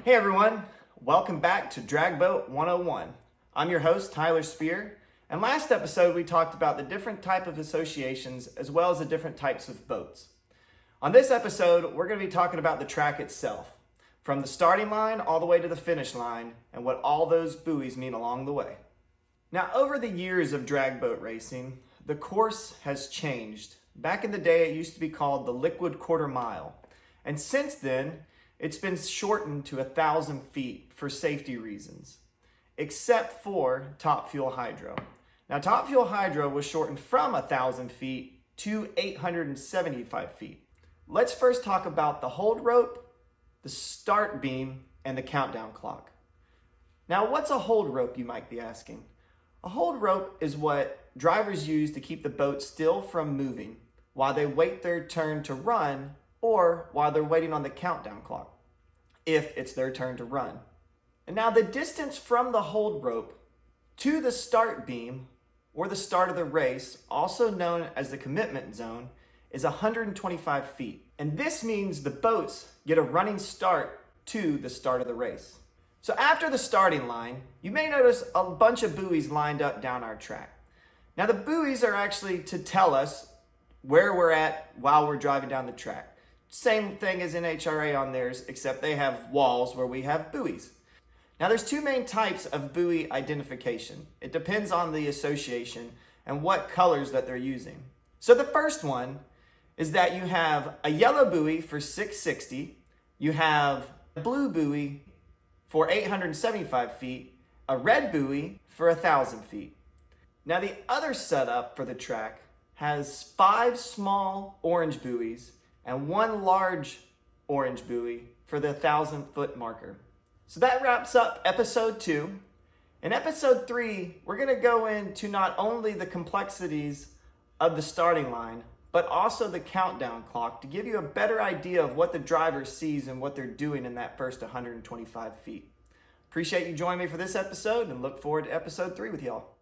Hey everyone, welcome back to Drag Boat 101. I'm your host, Tyler Spear, and last episode we talked about the different type of associations as well as the different types of boats. On this episode, we're going to be talking about the track itself, from the starting line all the way to the finish line, and what all those buoys mean along the way. Now, over the years of drag boat racing, the course has changed. Back in the day, it used to be called the Liquid Quarter Mile, and since then, it's been shortened to 1,000 feet for safety reasons, except for Top Fuel Hydro. Now, Top Fuel Hydro was shortened from 1,000 feet to 875 feet. Let's first talk about the hold rope, the start beam, and the countdown clock. Now, what's a hold rope, you might be asking? A hold rope is what drivers use to keep the boat still from moving while they wait their turn to run or while they're waiting on the countdown clock, if it's their turn to run. And now the distance from the hold rope to the start beam or the start of the race, also known as the commitment zone, is 125 feet. And this means the boats get a running start to the start of the race. So after the starting line, you may notice a bunch of buoys lined up down our track. Now the buoys are actually to tell us where we're at while we're driving down the track. Same thing as NHRA on theirs, except they have walls where we have buoys. Now there's two main types of buoy identification. It depends on the association and what colors that they're using. So the first one is that you have a yellow buoy for 660, you have a blue buoy for 875 feet, a red buoy for 1,000 feet. Now the other setup for the track has 5 small orange buoys and 1 large orange buoy for the 1,000-foot marker. So that wraps up episode 2. In episode 3, we're going to go into not only the complexities of the starting line, but also the countdown clock to give you a better idea of what the driver sees and what they're doing in that first 125 feet. Appreciate you joining me for this episode and look forward to episode 3 with y'all.